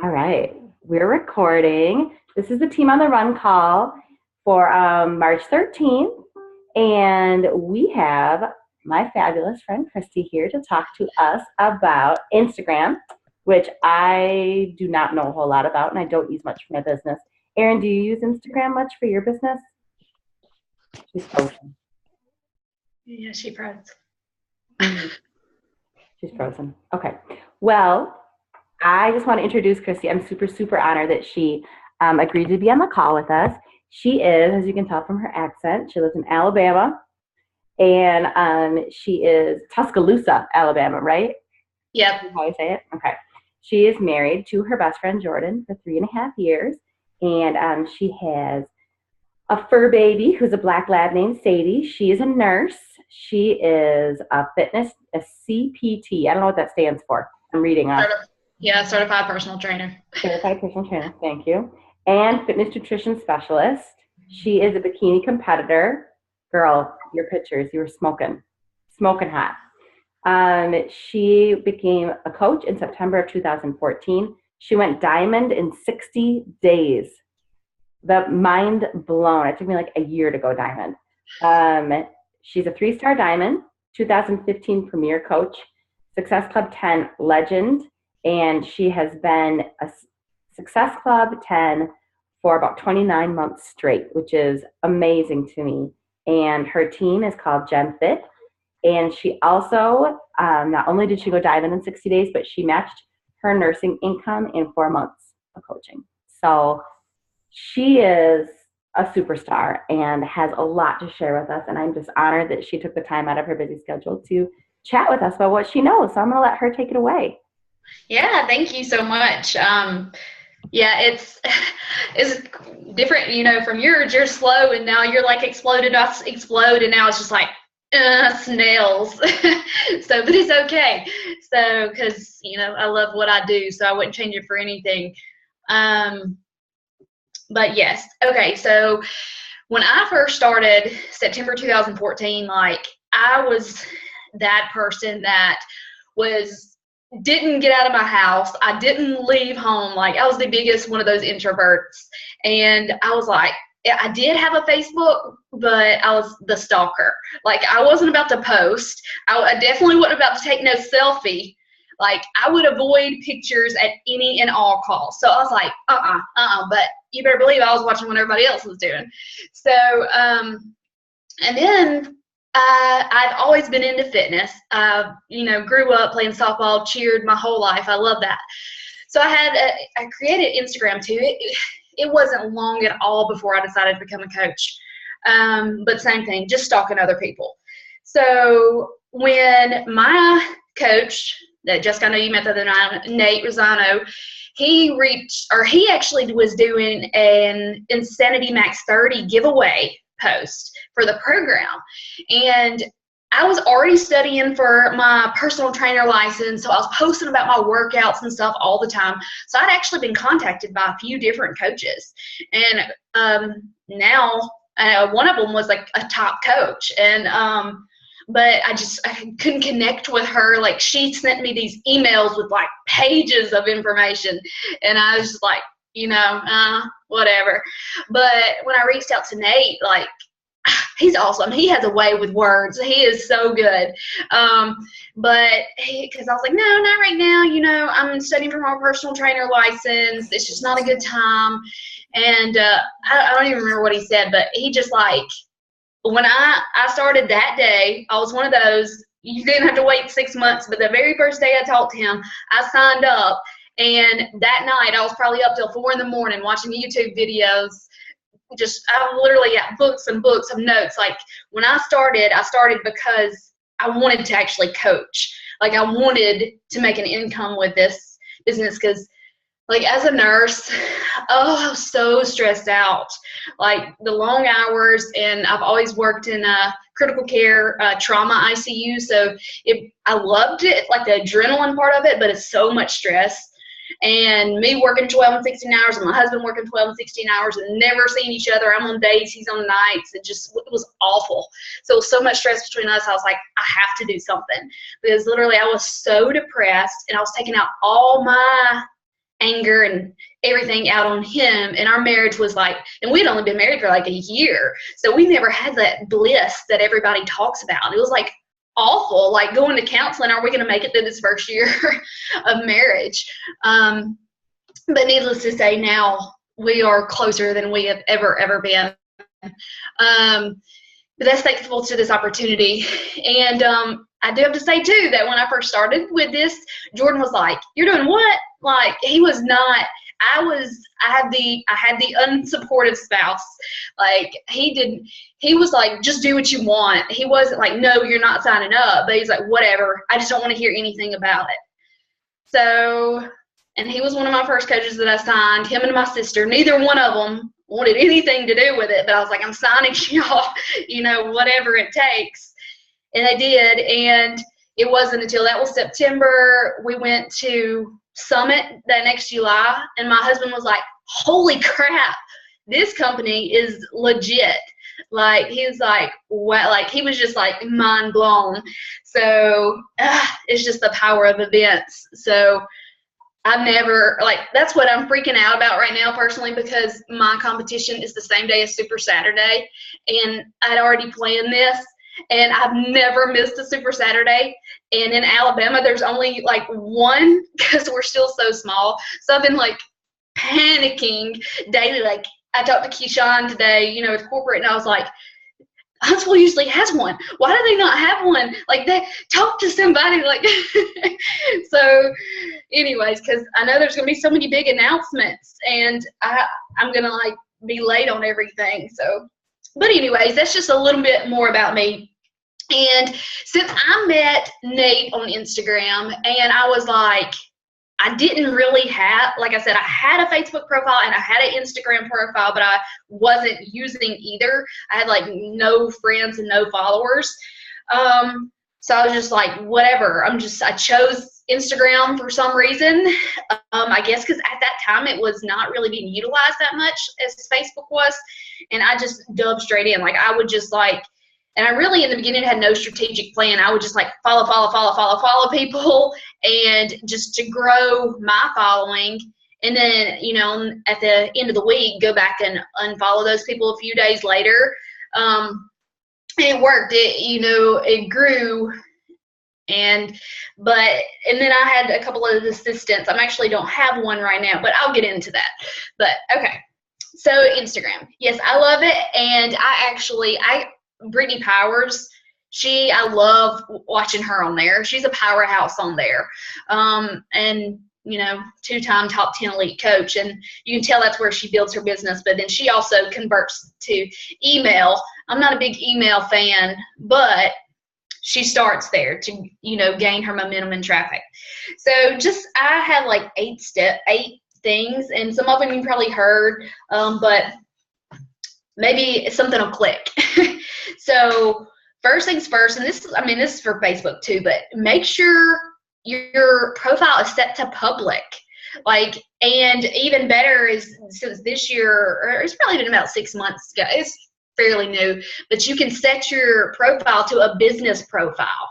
All right, we're recording. This is the Team on the Run call for March 13th, and we have my fabulous friend Kristi here to talk to us about Instagram, which I do not know a whole lot about, and I don't use much for my business. Erin, do you use Instagram much for your business? She's frozen. Yeah, she froze. She's frozen. Okay. Well, I just want to introduce Kristi. I'm super, super honored that she agreed to be on the call with us. She is, as you can tell from her accent, she lives in Alabama, and she is Tuscaloosa, Alabama, right? Yep. That's how I say it? Okay. She is married to her best friend, Jordan, for 3.5 years, and she has a fur baby who's a black lab named Sadie. She is a nurse. She is a CPT. I don't know what that stands for. I'm reading off. Certified personal trainer. Certified personal trainer, thank you. And fitness nutrition specialist. She is a bikini competitor. Girl, your pictures, you were smoking hot. She became a coach in September of 2014. She went diamond in 60 days. The mind blown. It took me like a year to go diamond. She's a 3-star diamond, 2015 premier coach, Success Club 10 legend, and she has been a Success Club 10 for about 29 months straight, which is amazing to me. And her team is called Gen Fit. And she also, not only did she go diamond in 60 days, but she matched her nursing income in 4 months of coaching. So she is a superstar and has a lot to share with us. And I'm just honored that she took the time out of her busy schedule to chat with us about what she knows. So I'm going to let her take it away. Yeah, thank you so much. Yeah, it's different, from yours. You're slow, and now you're like exploded, us explode, and now it's just like snails. But it's okay. So, because I love what I do, so I wouldn't change it for anything. But yes, okay. So when I first started, September 2014, like I was that person that didn't get out of my house. I didn't leave home. Like I was the biggest one of those introverts. And I was like, I did have a Facebook, but I was the stalker. Like I wasn't about to post. I definitely wasn't about to take no selfie. Like I would avoid pictures at any and all costs. So I was like, but you better believe I was watching what everybody else was doing. So, and then I've always been into fitness. Grew up playing softball, cheered my whole life. I love that. So I created Instagram too. It wasn't long at all before I decided to become a coach. But same thing, just stalking other people. So when my coach that just I know you met the other night, Nate Rosano, he actually was doing an Insanity Max 30 giveaway post for the program. And I was already studying for my personal trainer license, so I was posting about my workouts and stuff all the time. So I'd actually been contacted by a few different coaches. And now one of them was like a top coach. And but I couldn't connect with her. Like she sent me these emails with like pages of information, and I was just like, whatever. But when I reached out to Nate, like he's awesome. He has a way with words. He is so good. But because I was like, no, not right now. I'm studying for my personal trainer license. It's just not a good time. And I don't even remember what he said, but he just like, when I started that day, I was one of those, you didn't have to wait 6 months, but the very first day I talked to him, I signed up, and that night I was probably up till 4 a.m. watching YouTube videos. I literally had books and books of notes. Like when I started because I wanted to actually coach. Like I wanted to make an income with this business because like as a nurse, I was so stressed out. Like the long hours, and I've always worked in critical care, trauma ICU. So I loved it, like the adrenaline part of it, but it's so much stress. And me working 12 and 16 hours, and my husband working 12 and 16 hours, and never seeing each other. I'm on days, he's on nights. It was awful. So it was so much stress between us. I was like, I have to do something, because literally I was so depressed, and I was taking out all my anger and everything out on him. And our marriage was like, and we'd only been married for like a year. So we never had that bliss that everybody talks about. It was like awful, like going to counseling. Are we going to make it through this first year of marriage? But needless to say, now we are closer than we have ever been. But that's thankful to this opportunity. And I do have to say too that when I first started with this, Jordan was like, "You're doing what?" Like, he was not. I had the unsupportive spouse. Like, he was like, "Just do what you want." He wasn't like, "No, you're not signing up." But he's like, "Whatever. I just don't want to hear anything about it." So, and he was one of my first coaches that I signed. Him and my sister, neither one of them wanted anything to do with it, but I was like, "I'm signing y'all, whatever it takes." And I did, and it wasn't until that was September, we went to Summit that next July, and my husband was like, "Holy crap, this company is legit." Like, he was like, wow, like he was just like mind blown. So it's just the power of events. So I've never, like, that's what I'm freaking out about right now personally, because my competition is the same day as Super Saturday, and I'd already planned this, and I've never missed a Super Saturday. And in Alabama, there's only like one, because we're still so small. So I've been like panicking daily. Like, I talked to Keyshawn today, with corporate, and I was like, Huntsville usually has one. Why do they not have one? Like, they talk to somebody, like. So anyways, because I know there's going to be so many big announcements, and I'm going to like be late on everything. So, but anyways, that's just a little bit more about me. And since I met Nate on Instagram, and I was like, I didn't really have, like I said, I had a Facebook profile and I had an Instagram profile, but I wasn't using either. I had like no friends and no followers. So I was just like, whatever. I chose Instagram for some reason. I guess because at that time it was not really being utilized that much as Facebook was. And I just dove straight in. Like, I would just like, and I really in the beginning had no strategic plan. I would just like follow people, and just to grow my following. And then, at the end of the week, go back and unfollow those people a few days later. It worked. It grew. And then I had a couple of assistants. I actually don't have one right now, but I'll get into that. But okay. So Instagram. Yes, I love it. And Brittany Powers, I love watching her on there. She's a powerhouse on there. And, 2-time top 10 elite coach. And you can tell that's where she builds her business. But then she also converts to email. I'm not a big email fan, but she starts there to, gain her momentum and traffic. So I have like 8 things, and some of them you probably heard, but maybe something will click. So first things first, and this is for Facebook too, but make sure your profile is set to public. Like, and even better is, since this year, or it's probably been about 6 months ago, it's fairly new, but you can set your profile to a business profile,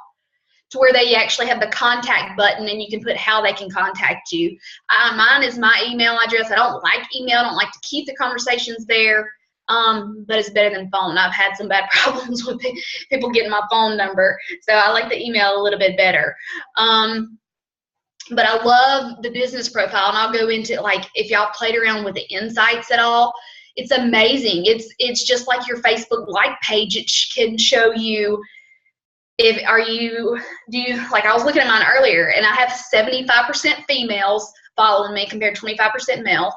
to where they actually have the contact button, and you can put how they can contact you. Mine is my email address. I don't like email. I don't like to keep the conversations there. But it's better than phone. I've had some bad problems with people getting my phone number, so I like the email a little bit better. But I love the business profile, and I'll go into, like, if y'all played around with the insights at all, it's amazing. It's just like your Facebook like page. It can show you like, I was looking at mine earlier, and I have 75% females following me compared to 25% male.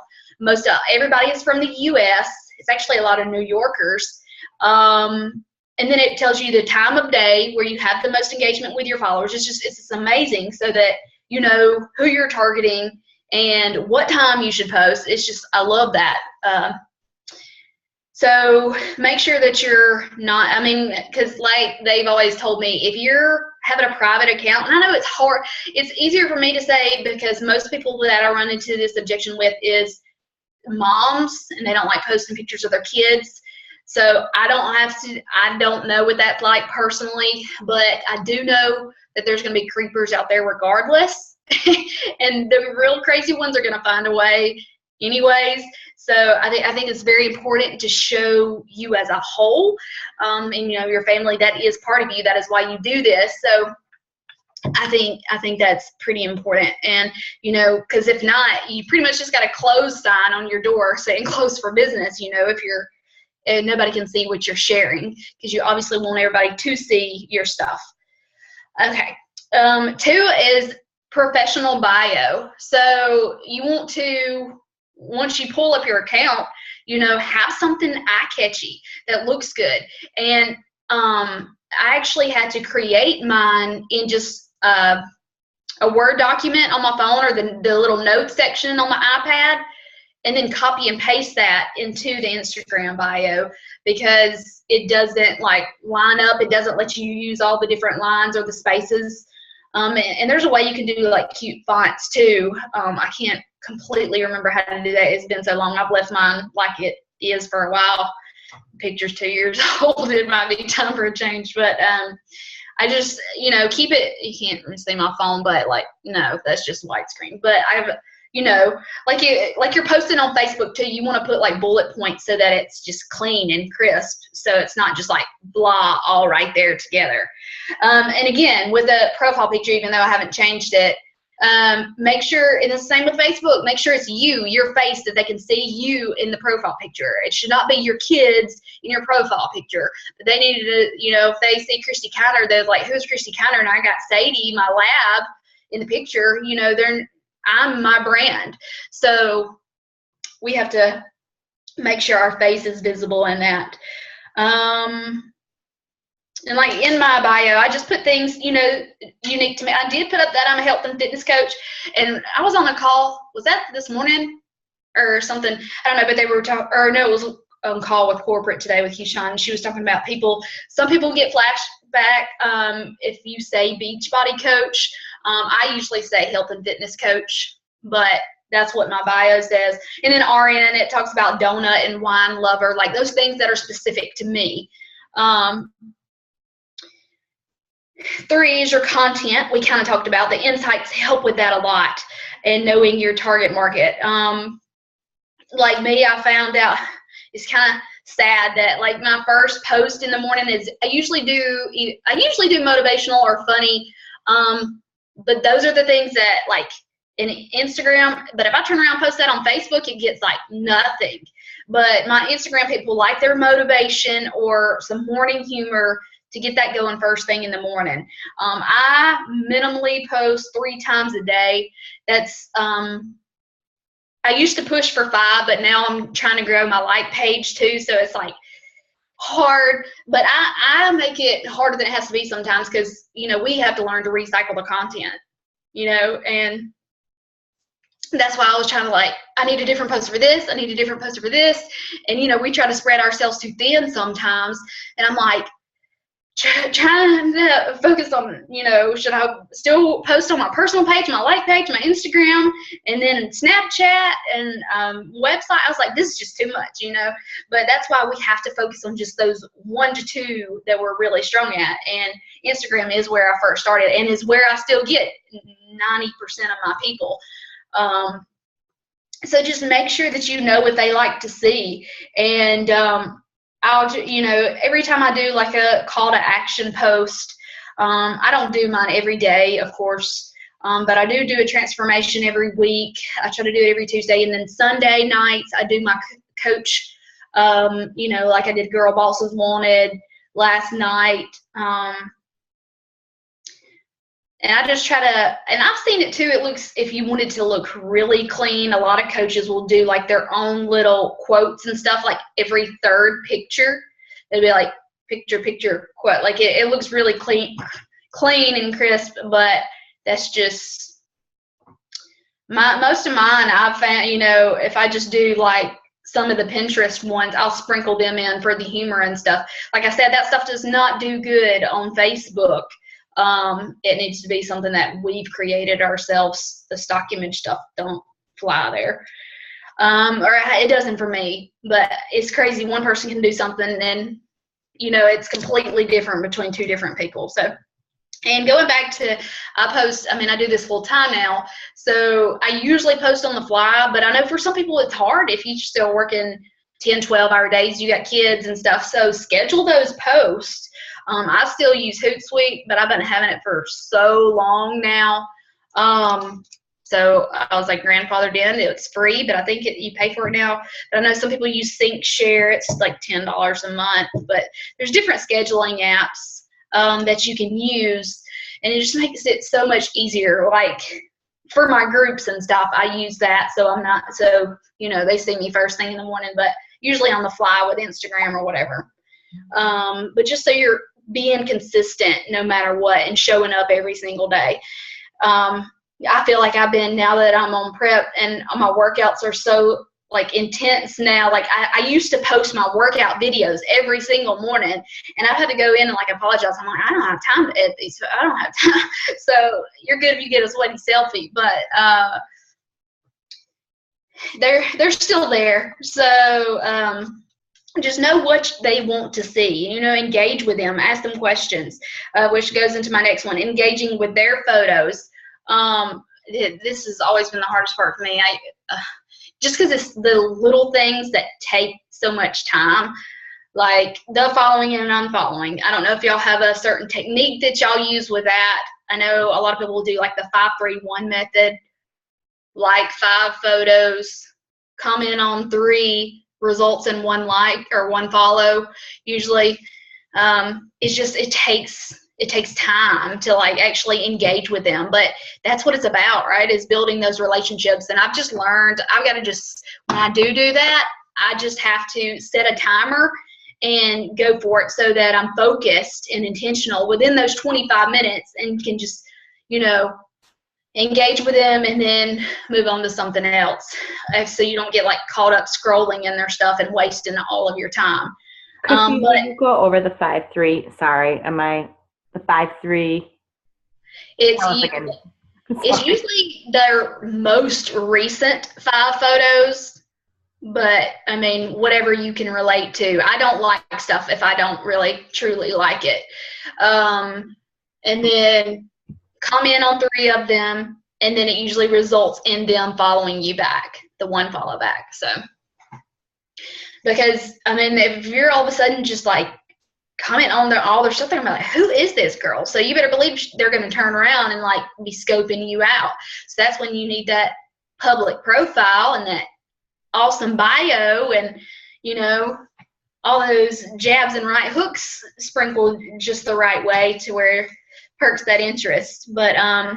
Everybody is from the U.S. It's actually a lot of New Yorkers. And then it tells you the time of day where you have the most engagement with your followers. It's just amazing, so that you know who you're targeting and what time you should post. I love that. So make sure that you're not, because like they've always told me, if you're having a private account, and I know it's hard, it's easier for me to say, because most people that I run into this objection with is moms, and they don't like posting pictures of their kids. So I don't know what that's like personally, but I do know that there's going to be creepers out there regardless. and the real crazy ones are going to find a way anyways. So I think it's very important to show you as a whole, and your family, that is part of you. That is why you do this. So I think that's pretty important. And because if not, you pretty much just got a closed sign on your door saying closed for business. If you're and nobody can see what you're sharing, because you obviously want everybody to see your stuff. Okay. 2 is professional bio. So you want to, once you pull up your account, have something eye-catchy that looks good. And I actually had to create mine in just a Word document on my phone, or the little notes section on my iPad, and then copy and paste that into the Instagram bio, because it doesn't line up. It doesn't let you use all the different lines or the spaces. And there's a way you can do cute fonts too. I can't completely remember how to do that. It's been so long. I've left mine like it is for a while. Picture's 2 years old. It might be time for a change, but I just, keep it. You can't really see my phone, but no, that's just widescreen. But I've, like you're posting on Facebook too, you want to put bullet points so that it's just clean and crisp. So it's not just blah all right there together. And again, with a profile picture, even though I haven't changed it, make sure, and the same with Facebook, make sure it's your face, that they can see you in the profile picture. It should not be your kids in your profile picture. But they need to, if they see Kristi Kinard, they're like, who's Kristi Kinard? And I got Sadie, my lab, in the picture. I'm my brand. So we have to make sure our face is visible in that. And in my bio, I just put things, unique to me. I did put up that I'm a health and fitness coach, and I was on a call. Was that this morning or something? I don't know, but they were talking, or no, it was on call with corporate today with Keyshawn. She was talking about some people get flashback if you say Beachbody coach. I usually say health and fitness coach, but that's what my bio says. And then RN, it talks about donut and wine lover, those things that are specific to me. 3 is your content. We kind of talked about the insights help with that a lot, and knowing your target market. Like me, I found out it's kind of sad that my first post in the morning is I usually do motivational or funny, but those are the things that in Instagram. But if I turn around and post that on Facebook, it gets nothing. But my Instagram people like their motivation or some morning humor to get that going first thing in the morning. I minimally post 3 times a day. That's I used to push for 5, but now I'm trying to grow my like page too, so it's hard. But I make it harder than it has to be sometimes, because we have to learn to recycle the content, and that's why I was trying to I need a different post for this, I need a different post for this, and we try to spread ourselves too thin sometimes, and I'm trying to focus on, should I still post on my personal page, my like page, my Instagram, and then Snapchat and website. I was this is just too much, but that's why we have to focus on just those 1 to 2 that we're really strong at. And Instagram is where I first started, and is where I still get 90% of my people. So just make sure that what they like to see. And I'll, every time I do a call to action post, I don't do mine every day, of course, but I do a transformation every week. I try to do it every Tuesday, and then Sunday nights I do my coach, I did Girl Bosses Wanted last night. And I just try to, and I've seen it too, it looks, if you wanted to look really clean, a lot of coaches will do their own little quotes and stuff, every 3rd picture. It'll be picture, quote. It looks really clean and crisp, but that's just, most of mine I've found, if I just do some of the Pinterest ones, I'll sprinkle them in for the humor and stuff. Like I said, that stuff does not do good on Facebook. It needs to be something that we've created ourselves. The stock image stuff don't fly there. Or it doesn't for me, but it's crazy. One person can do something and it's completely different between 2 different people. So And going back to, I do this full time now, so I usually post on the fly, but I know for some people it's hard if you're still working 10, 12-hour days, you got kids and stuff, so schedule those posts. I still use Hootsuite, but I've been having it for so long now. So I was like grandfathered in. It's free, but I think you pay for it now. But I know some people use SyncShare. It's like $10 a month, but there's different scheduling apps that you can use, and it just makes it so much easier. Like for my groups and stuff, I use that, so I'm not they see me first thing in the morning, but usually on the fly with Instagram or whatever. But just so you're being consistent no matter what and showing up every single day. I feel like I've been, now that I'm on prep and my workouts are so like intense now, like I used to post my workout videos every single morning, and I've had to go in and like apologize. I'm like, I don't have time to edit these. I don't have time. So you're good if you get a sweaty selfie, but they're still there. So just know what they want to see, engage with them, ask them questions, which goes into my next one, engaging with their photos. This has always been the hardest part for me. Just because it's the little things that take so much time, like the following and unfollowing. I don't know if y'all have a certain technique that y'all use with that. I know a lot of people will do like the 5-3-1 method, like 5 photos, comment on 3, results in 1 like or 1 follow. Usually, it takes time to like actually engage with them, but that's what it's about, right? Is building those relationships. And I've just learned, when I do that, I just have to set a timer and go for it so that I'm focused and intentional within those 25 minutes and can just, engage with them and then move on to something else. So you don't get like caught up scrolling in their stuff and wasting all of your time. Kristi, will you go over the 5-3? Sorry, the 5-3? It's usually their most recent 5 photos, but I mean, whatever you can relate to. I don't like stuff if I don't really truly like it. And then comment on 3 of them, and then it usually results in them following you back, the 1 follow back. So, because I mean, if you're all of a sudden just like comment on all their stuff, they're gonna be like, who is this girl? So you better believe they're gonna turn around and like be scoping you out. So that's when you need that public profile and that awesome bio and all those jabs and right hooks sprinkled just the right way to where it perks that interest. But I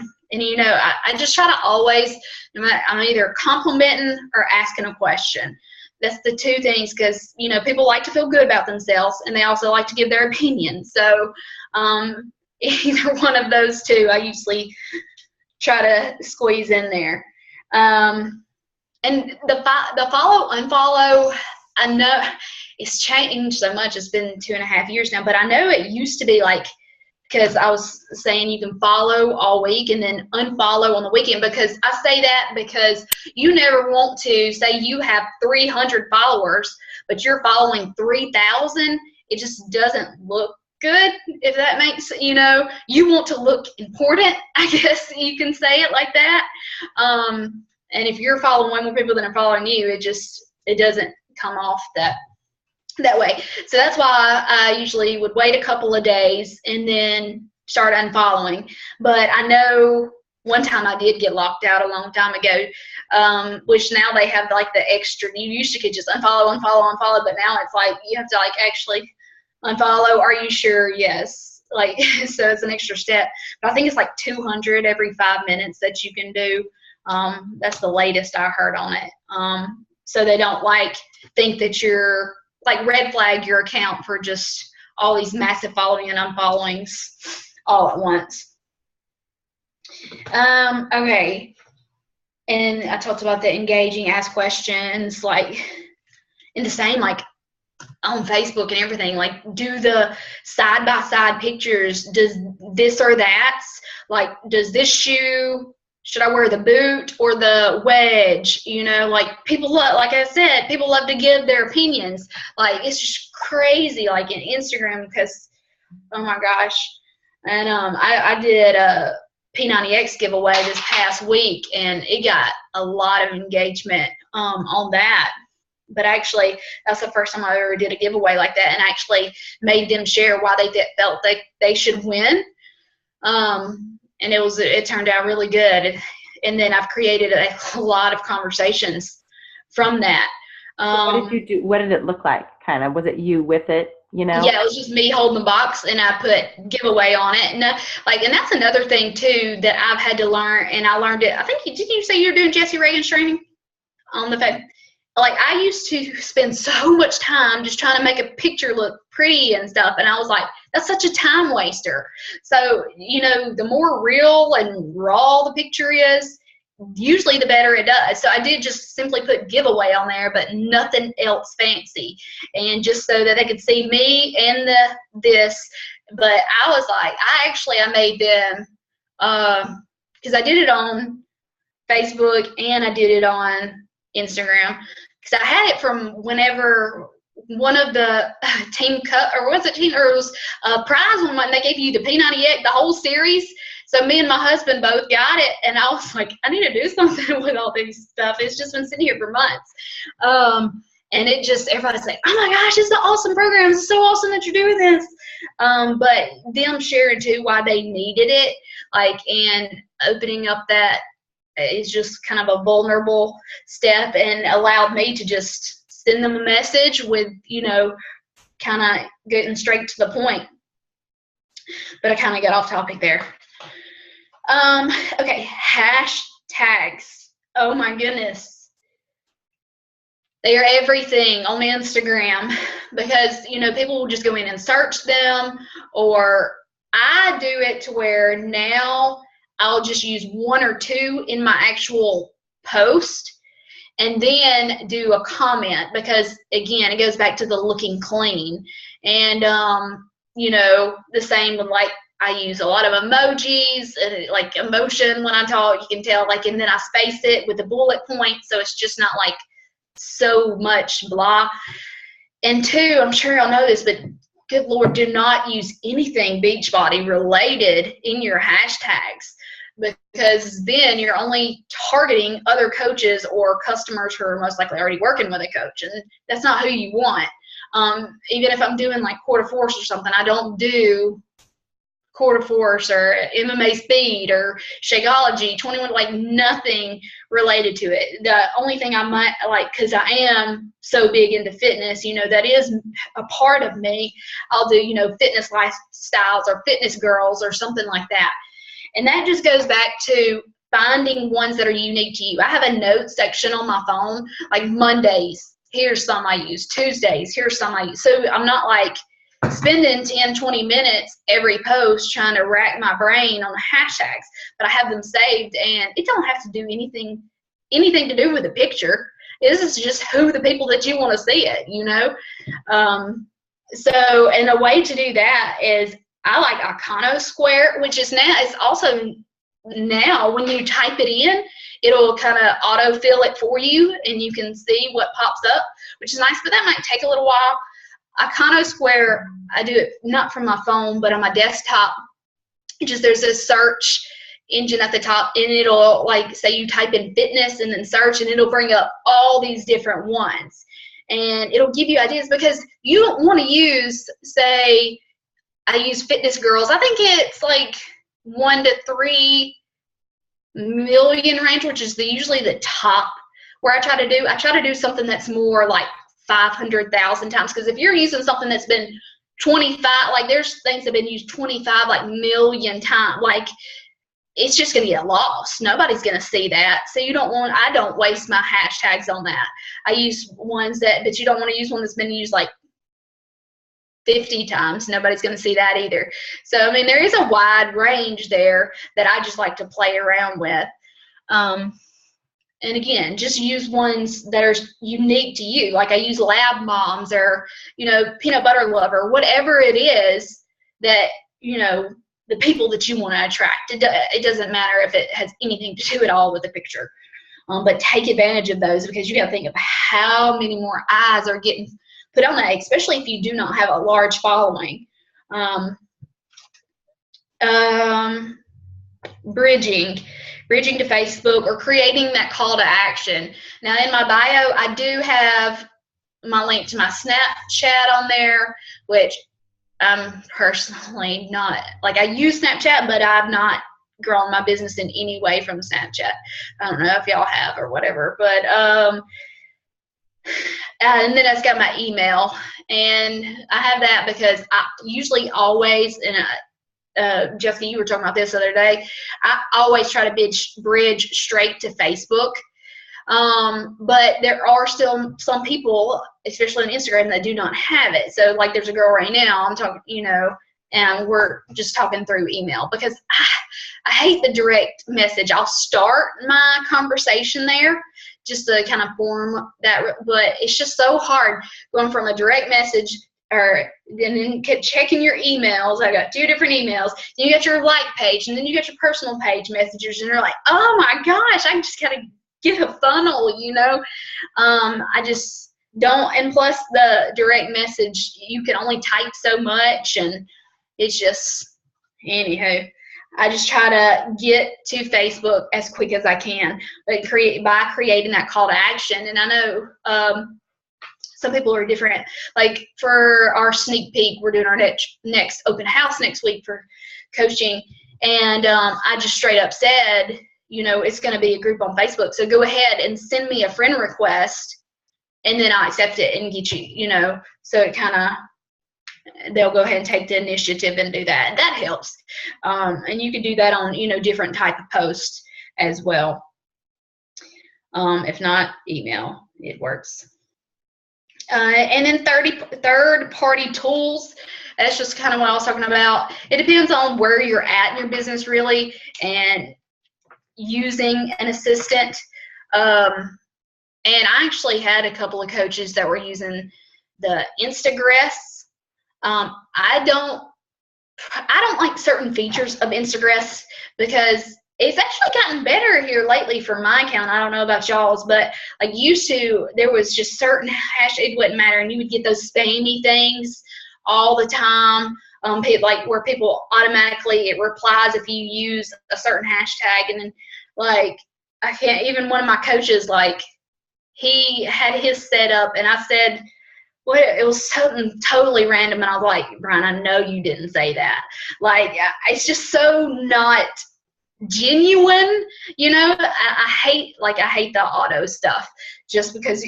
just try to always, I'm either complimenting or asking a question. That's the 2 things, because people like to feel good about themselves, and they also like to give their opinion. So either one of those 2, I usually try to squeeze in there. And the follow unfollow, I know it's changed so much. It's been 2.5 years now, but I know it used to be like, because I was saying you can follow all week and then unfollow on the weekend, because I say that because you never want to say you have 300 followers, but you're following 3,000. It just doesn't look good, if that makes, you want to look important, I guess you can say it like that. And if you're following way more people than are following you, it doesn't come off that way. So that's why I usually would wait a couple of days and then start unfollowing. But I know one time I did get locked out a long time ago, which now they have like the extra, you used to could just unfollow, but now it's like you have to like actually unfollow. Are you sure? Yes. Like, so it's an extra step. But I think it's like 200 every 5 minutes that you can do. That's the latest I heard on it. So they don't like think that you're like red flag your account for just all these massive following and unfollowings all at once. Okay. And I talked about the engaging, ask questions, like in the same, like on Facebook and everything, like do the side-by-side pictures. Does this or that, like, does this shoe, should I wear the boot or the wedge? Like people love, like I said, people love to give their opinions. Like it's just crazy, like in Instagram, because, oh my gosh, And I did a P90X giveaway this past week, and it got a lot of engagement on that. But actually, that's the first time I ever did a giveaway like that, and actually made them share why they felt they should win. And it turned out really good. And then I've created a lot of conversations from that. So what did you do? What did it look like? Kind of, was it you with it? You know? Yeah, it was just me holding the box, and I put giveaway on it. And and that's another thing too that I've had to learn. And I learned it. I think did you say you're doing Jesse Reagan's training on the phone? Like, I used to spend so much time just trying to make a picture look pretty and stuff, and I was like, that's such a time waster. So, the more real and raw the picture is, usually the better it does. So I did just simply put giveaway on there, but nothing else fancy, and just so that they could see me and this. But I was like, I made them because I did it on Facebook and I did it on Instagram, because I had it from whenever one of the team cut, or was it team, or it was a prize one, and they gave you the P90X, the whole series. So me and my husband both got it, and I was like, I need to do something with all these stuff. It's just been sitting here for months. And it just, everybody's like, oh my gosh, it's an awesome program. It's so awesome that you're doing this. But them sharing too why they needed it, and opening up that is just kind of a vulnerable step, and allowed me to just send them a message with, kind of getting straight to the point. But I kind of got off topic there. Okay, hashtags. Oh my goodness. They are everything on Instagram, because, people will just go in and search them, or I do it to where now I'll just use one or two in my actual post, and then do a comment, because again, it goes back to the looking clean. And the same with, I use a lot of emojis, like emotion when I talk, you can tell, and then I space it with the bullet points, so it's just not so much blah. And two, I'm sure y'all know this, but good Lord, do not use anything Beachbody related in your hashtags, because then you're only targeting other coaches or customers who are most likely already working with a coach, and that's not who you want. Even if I'm doing quarter force or something, I don't do quarter force or MMA speed or Shakeology 21, nothing related to it. The only thing I might because I am so big into fitness, that is a part of me, I'll do, fitness lifestyles or fitness girls or something like that. And that just goes back to finding ones that are unique to you. I have a note section on my phone, Mondays, here's some I use. Tuesdays, here's some I use. So I'm not spending 10, 20 minutes every post trying to rack my brain on the hashtags, but I have them saved, and it don't have to do anything to do with the picture. This is just who the people that you want to see it, So, and a way to do that is I like Iconosquare, which is it's also now when you type it in, it'll kind of autofill it for you, and you can see what pops up, which is nice, but that might take a little while. Iconosquare, I do it not from my phone, but on my desktop. There's a search engine at the top, and it'll say you type in fitness and then search, and it'll bring up all these different ones, and it'll give you ideas, because you don't want to use, say, I use fitness girls. I think it's 1 to 3 million range, which is usually the top where I try to do something that's more 500,000 times, because if you're using something that's been 25, there's things that have been used 25 million times, it's just going to get lost. Nobody's going to see that. So I don't waste my hashtags on that. I use ones but you don't want to use one that's been used 50 times. Nobody's going to see that either. So, I mean, there is a wide range there that I just like to play around with. And again, just use ones that are unique to you. I use Lab Moms or, Peanut Butter Lover, whatever it is that, the people that you want to attract. It doesn't matter if it has anything to do at all with the picture. But take advantage of those, because you got to think of how many more eyes are getting put on that, especially if you do not have a large following. bridging to Facebook, or creating that call to action. Now in my bio, I do have my link to my Snapchat on there, which I'm personally not, like, I use Snapchat, but I've not grown my business in any way from Snapchat. I don't know if y'all have or whatever, but and then it's got my email, and I have that because I usually always, and Jessica, you were talking about this the other day, I always try to bridge straight to Facebook. But there are still some people, especially on Instagram, that do not have it. So like there's a girl right now, I'm talking, you know, and we're just talking through email because I hate the direct message. I'll start my conversation there just to kind of form that, but it's just so hard going from a direct message and then checking your emails. I got 2 different emails. Then you got your like page, and then you got your personal page messages, and you're like, oh my gosh, I just gotta get a funnel, you know. I just don't, and plus the direct message, you can only type so much, and it's just, anywho, I just try to get to Facebook as quick as I can, but by creating that call to action. And I know some people are different. Like for our sneak peek, we're doing our next open house next week for coaching, and I just straight up said, you know, it's going to be a group on Facebook, so go ahead and send me a friend request, and then I'll accept it and get you, you know, so it kind of, they'll go ahead and take the initiative and do that. And that helps. And you can do that on, you know, different type of posts as well. If not, email, it works. And then third-party tools, that's just kind of what I was talking about. It depends on where you're at in your business, really, and using an assistant. And I actually had a couple of coaches that were using the Instagress. I don't like certain features of Instagress because it's actually gotten better here lately for my account. I don't know about y'all's, but like used to, there was just certain it wouldn't matter, and you would get those spammy things all the time. Like where people automatically, it replies if you use a certain hashtag, and then like I can't, even one of my coaches, like he had his set up, and I said, well, it was something totally random, and I was like, Brian, I know you didn't say that. Like, it's just so not genuine, you know. I hate the auto stuff, just because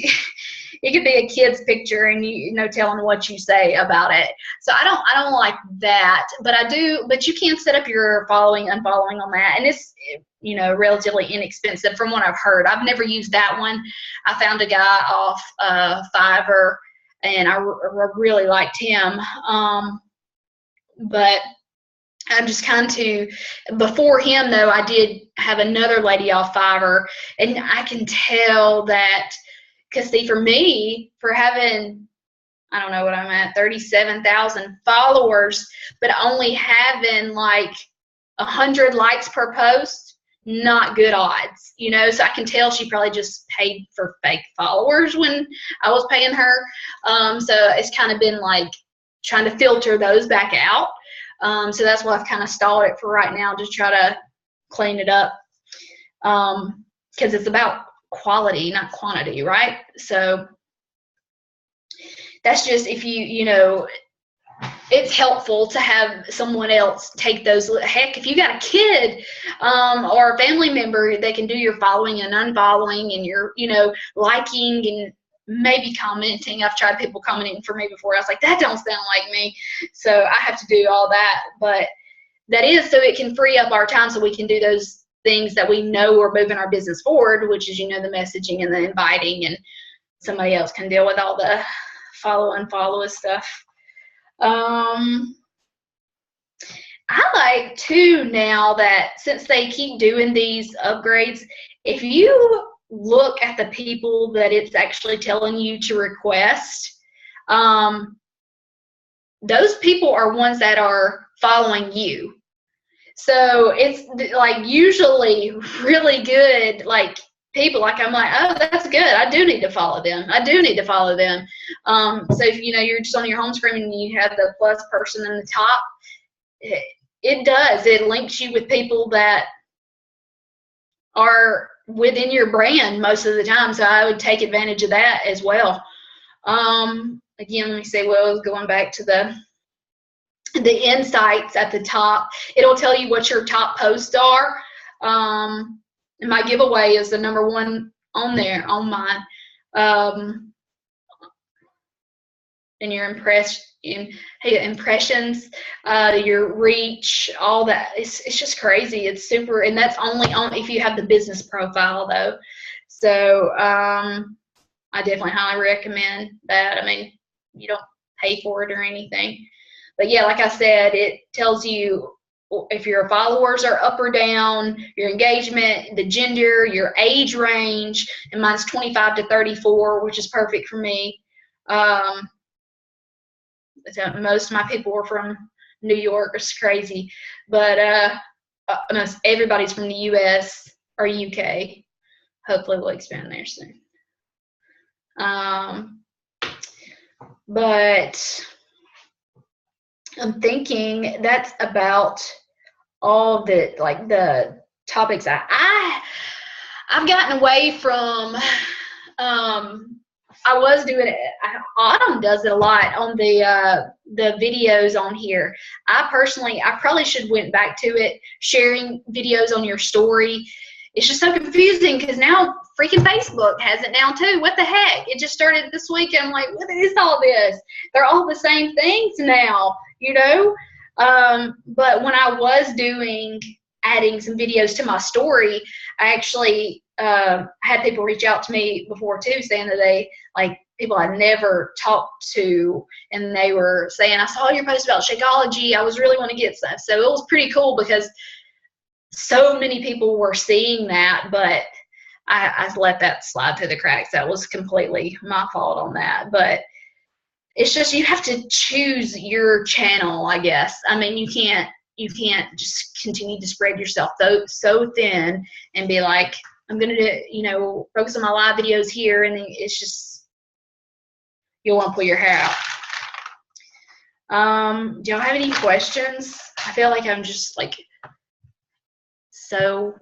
it could be a kid's picture and you know telling what you say about it. So I don't like that, but you can set up your following, unfollowing on that, and it's, you know, relatively inexpensive from what I've heard. I've never used that one. I found a guy off Fiverr, and I really liked him. But I'm just kind of, before him though, I did have another lady off Fiverr, and I can tell that, because see, for me, for having, I don't know what I'm at, 37,000 followers, but only having like 100 likes per post, not good odds, you know. So I can tell she probably just paid for fake followers when I was paying her. So it's kind of been like trying to filter those back out. So that's why I've kind of stalled it for right now, just try to clean it up, because it's about quality, not quantity, right? So that's just, if you know, it's helpful to have someone else take those. Heck, if you got a kid or a family member, they can do your following and unfollowing, and your, you know, liking and maybe commenting. I've tried people commenting for me before. I was like, that don't sound like me. So I have to do all that. But that is so it can free up our time so we can do those things that we know are moving our business forward, which is, you know, the messaging and the inviting, and somebody else can deal with all the follow, unfollow stuff. I like too now that since they keep doing these upgrades, if you look at the people that it's actually telling you to request, those people are ones that are following you. So it's like usually really good, like people, like I'm like, oh, that's good. I do need to follow them. So if you know you're just on your home screen and you have the plus person in the top, it does. It links you with people that are within your brand most of the time. So I would take advantage of that as well. Again, let me say, well, going back to the insights at the top, it'll tell you what your top posts are. And my giveaway is the number one on there, on mine. And your impressions, your reach, all that. It's just crazy. It's super, and that's only on if you have the business profile though. So I definitely highly recommend that. I mean, you don't pay for it or anything, but yeah, like I said, it tells you if your followers are up or down, your engagement, the gender, your age range, and mine's 25 to 34, which is perfect for me. So most of my people were from New York. It's crazy, but almost everybody's from the U.S. or UK. Hopefully, we'll expand there soon. But I'm thinking that's about all the topics I've gotten away from. I was doing it. Autumn does it a lot on the videos on here. I probably should went back to it, sharing videos on your story. It's just so confusing because now freaking Facebook has it now too. What the heck? It just started this week and I'm like, what is all this? They're all the same things now, you know? But when I was adding some videos to my story, I actually had people reach out to me before too, saying that they, like, people I never talked to, and they were saying, I saw your post about Shakeology. I was really want to get stuff. So it was pretty cool because so many people were seeing that, but I let that slide through the cracks. That was completely my fault on that. But it's just, you have to choose your channel, I guess. I mean, you can't just continue to spread yourself so thin and be like, I'm going to, focus on my live videos here. And then it's just, you'll want to pull your hair out. Do y'all have any questions? I feel like I'm just like, so.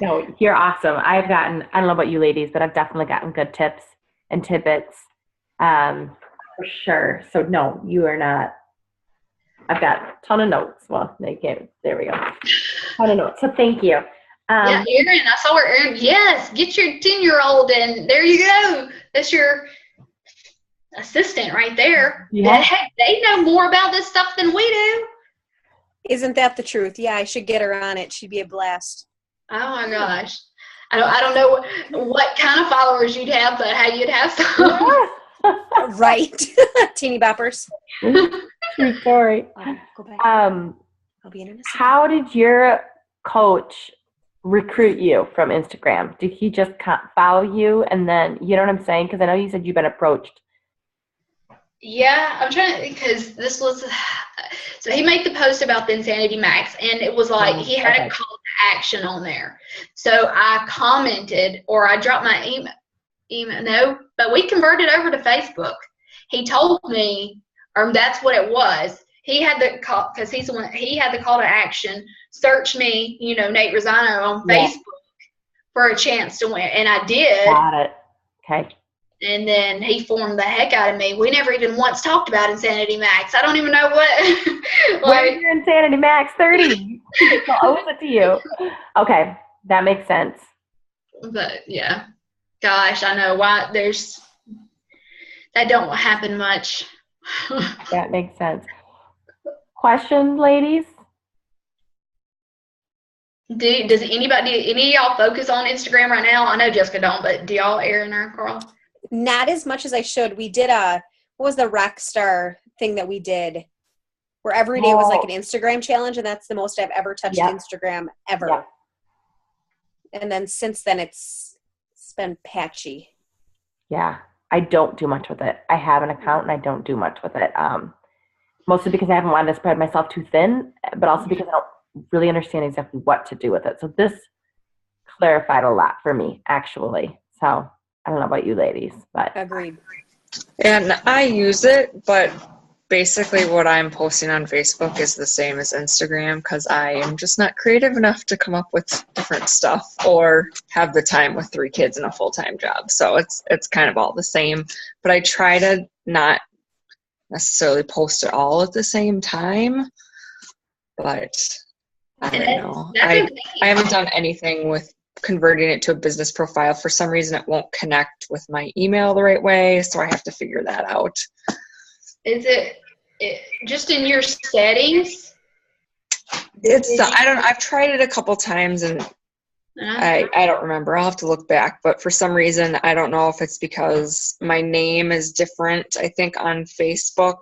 No, you're awesome. I don't know about you ladies, but I've definitely gotten good tips and tidbits for sure. So no, you are not. I've got a ton of notes. Well, there we go. Ton of notes. So thank you. Yeah, Erin, I saw her. Erin, yes, get your 10-year-old and there you go. That's your assistant right there. Yeah. Heck, they know more about this stuff than we do. Isn't that the truth? Yeah, I should get her on it. She'd be a blast. Oh my gosh. I don't know what kind of followers you'd have, but how you'd have some. Right. Teeny boppers. True story. Go back. I'll be in a how did your coach recruit you from Instagram? Did he just follow you and then, you know what I'm saying? Because I know you said you've been approached. Yeah, I'm trying to, because this was, so he made the post about the Insanity Max, and it was like he had a call to action on there. So I commented, or I dropped my email, no, but we converted over to Facebook. He told me, or that's what it was. He had the call, because he had the call to action. Search me, Nate Rosano on Facebook for a chance to win, and I did. Got it. Okay. And then he formed the heck out of me. We never even once talked about Insanity Max. I don't even know what. Where's your Insanity Max 30? I'll owe it to you. Okay, that makes sense. But yeah, gosh, I know why that don't happen much. That makes sense. Questions, ladies? Does any of y'all focus on Instagram right now? I know Jessica don't, but do y'all, Erin or Carl? Not as much as I should. We did what was the Rockstar thing that we did where every day was like an Instagram challenge, and that's the most I've ever touched Instagram ever. Yep. And then since then it's been patchy. Yeah, I don't do much with it. I have an account and I don't do much with it. Mostly because I haven't wanted to spread myself too thin, but also because I don't really understand exactly what to do with it. So this clarified a lot for me, actually. So I don't know about you ladies, but agreed. And I use it, but basically what I'm posting on Facebook is the same as Instagram because I am just not creative enough to come up with different stuff or have the time with 3 kids and a full-time job. So it's kind of all the same, but I try to not necessarily post it all at the same time, but I don't know. I haven't done anything with converting it to a business profile. For some reason, it won't connect with my email the right way, so I have to figure that out. Is it just in your settings? I've tried it a couple times and I don't remember. I'll have to look back, but for some reason, I don't know if it's because my name is different, I think, on Facebook.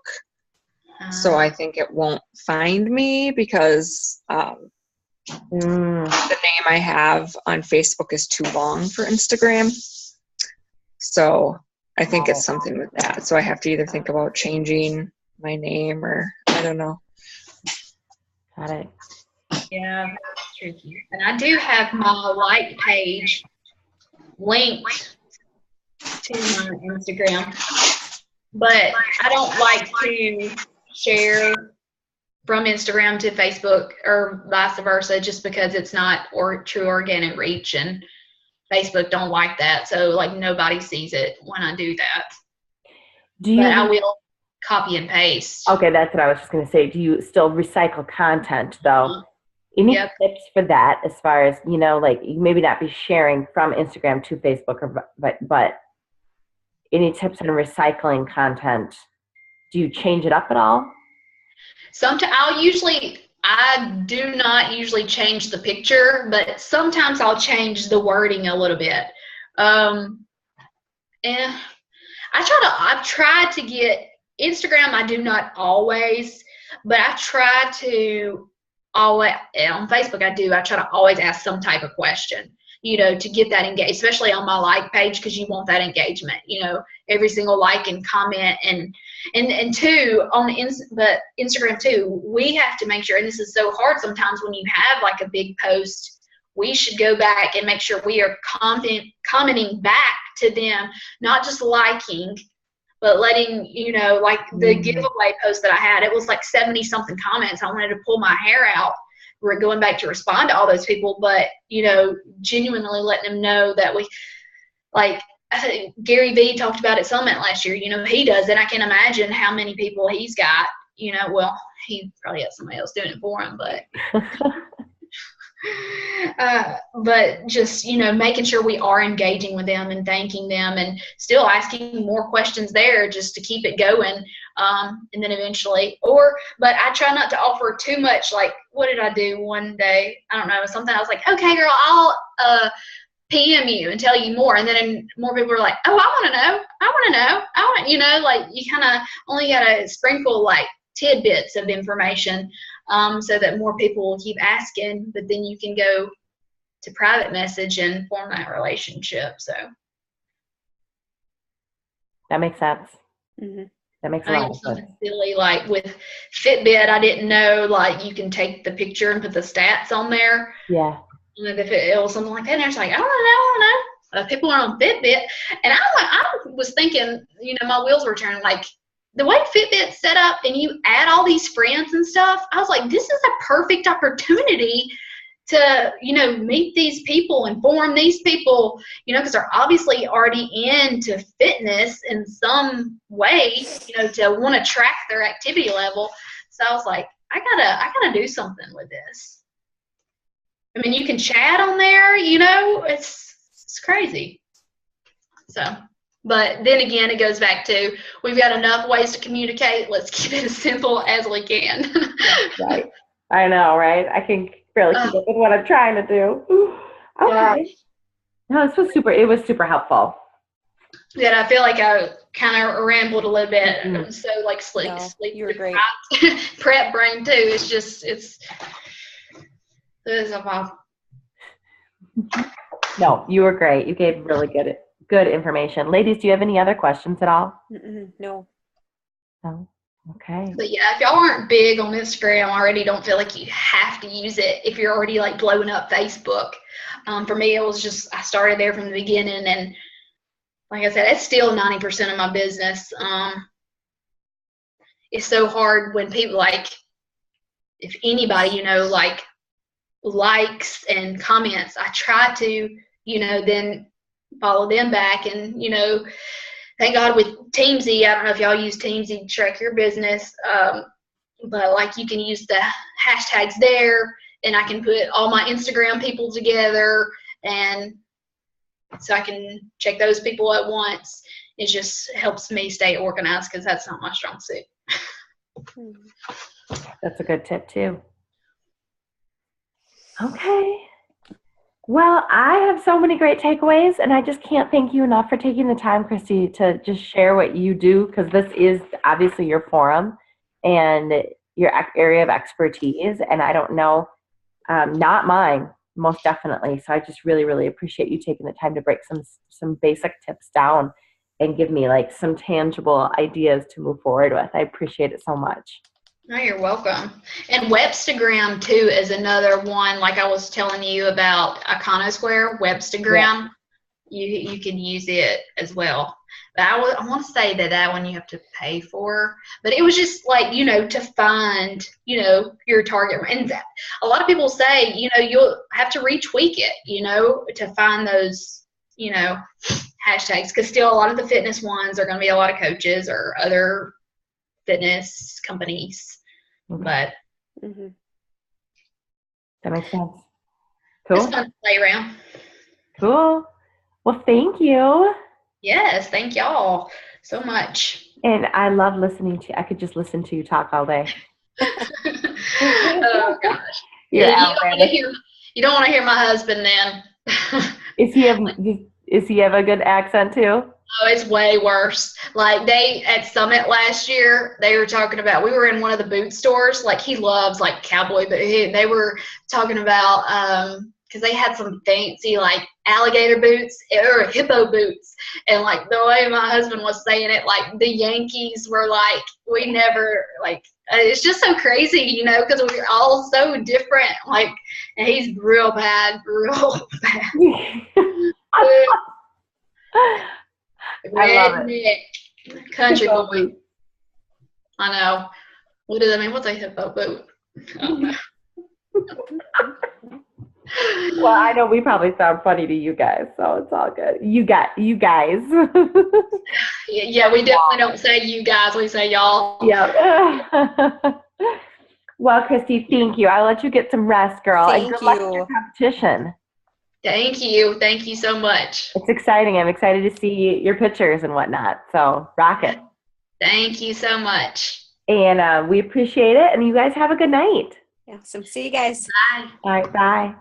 So I think it won't find me because the name I have on Facebook is too long for Instagram. So I think it's something with that. So I have to either think about changing my name or I don't know. Got it. Yeah, that's tricky. And I do have my like page linked to my Instagram, but I don't like to share from Instagram to Facebook or vice versa just because it's not true organic reach, and Facebook don't like that. So like nobody sees it when I do that. But I will copy and paste. Okay, that's what I was just going to say. Do you still recycle content though? Any tips for that as far as, you know, like you maybe not be sharing from Instagram to Facebook, but any tips on recycling content? Do you change it up at all? Sometimes I do not usually change the picture, but sometimes I'll change the wording a little bit. And I've tried to get Instagram. I do not always, but I try to always, on Facebook I try to always ask some type of question, you know, to get that engaged, especially on my like page, because you want that engagement, you know, every single like and comment and two on but Instagram too, we have to make sure, and this is so hard sometimes when you have like a big post, we should go back and make sure we are commenting back to them, not just liking, but letting, you know, like the giveaway post that I had, it was like 70 something comments. I wanted to pull my hair out. We're going back to respond to all those people, but, you know, genuinely letting them know that we, like, I think Gary Vee talked about at Summit last year, you know, he does it. I can imagine how many people he's got, you know, well, he probably has somebody else doing it for him, but just, you know, making sure we are engaging with them and thanking them and still asking more questions there just to keep it going. And then eventually, but I try not to offer too much. Like, what did I do one day? I don't know, something. I was like, okay, girl, I'll PM you and tell you more. And then more people are like, oh, I want to know, you know, like you kind of only got to sprinkle like tidbits of information so that more people will keep asking, but then you can go to private message and form that relationship. So that makes sense. Mm-hmm. That makes a lot of sense. Silly, like with Fitbit, I didn't know like you can take the picture and put the stats on there. Yeah. And if it was something like that, and I was like, I don't know. People are on Fitbit, and I was thinking, you know, my wheels were turning. Like the way Fitbit's set up, and you add all these friends and stuff. I was like, this is a perfect opportunity to, you know, meet these people and form these people, you know, because they're obviously already into fitness in some way, you know, to want to track their activity level. So I was like, I gotta do something with this. I mean, you can chat on there, you know, it's crazy. So, but then again, it goes back to, we've got enough ways to communicate. Let's keep it as simple as we can. Right. I know, right? I can barely keep up with what I'm trying to do. Okay. Yeah. No, it was super helpful. Yeah, I feel like I kind of rambled a little bit. Mm-hmm. So like sleep. You were great. Prep brain too. It's a while. No, you were great. You gave really good information. Ladies, do you have any other questions at all? No. No. Okay. But yeah, if y'all aren't big on Instagram already, don't feel like you have to use it if you're already like blowing up Facebook. For me, it was just, I started there from the beginning, and like I said, it's still 90% of my business. it's so hard when people like, if anybody, you know, like likes and comments, I try to, you know, then follow them back. And, you know, thank God with Teamsy, I don't know if y'all use Teamsy to track your business, but like you can use the hashtags there, and I can put all my Instagram people together, and so I can check those people at once. It just helps me stay organized because that's not my strong suit. That's a good tip too. Okay. Well, I have so many great takeaways, and I just can't thank you enough for taking the time, Kristi, to just share what you do, because this is obviously your forum and your area of expertise, and I don't know, not mine, most definitely. So I just really, really appreciate you taking the time to break some basic tips down and give me like some tangible ideas to move forward with. I appreciate it so much. Oh, you're welcome. And Webstagram too is another one, like I was telling you about Iconosquare, Webstagram. Yeah. You can use it as well. But I want to say that one you have to pay for. But it was just like, you know, to find, you know, your target. And a lot of people say, you know, you'll have to retweak it, you know, to find those, you know, hashtags. Because still a lot of the fitness ones are going to be a lot of coaches or other fitness companies. But that makes sense. Cool. It's fun to play around. Cool. Well, thank you. Yes, thank y'all so much. And I love listening to you. I could just listen to you talk all day. Oh gosh. You don't want to hear my husband then. Is he have a good accent too? Oh, it's way worse. Like at Summit last year, they were talking about, we were in one of the boot stores. Like he loves like cowboy, but they were talking about, because they had some fancy like alligator boots or hippo boots. And like the way my husband was saying it, like the Yankees were like, we never like, it's just so crazy, you know, because we're all so different. Like, and he's real bad. I love it. Country boy. I know. What does that mean? What's a hippo boot? I don't know. Well, I know we probably sound funny to you guys, so it's all good. You guys. Yeah, we definitely don't say you guys. We say y'all. Yeah. Well, Kristi, thank you. I'll let you get some rest, girl. Thank and good luck you. with your competition. Thank you. Thank you so much. It's exciting. I'm excited to see your pictures and whatnot. So rock it. Thank you so much. And we appreciate it. And you guys have a good night. Yeah. So see you guys. Bye. All right. Bye.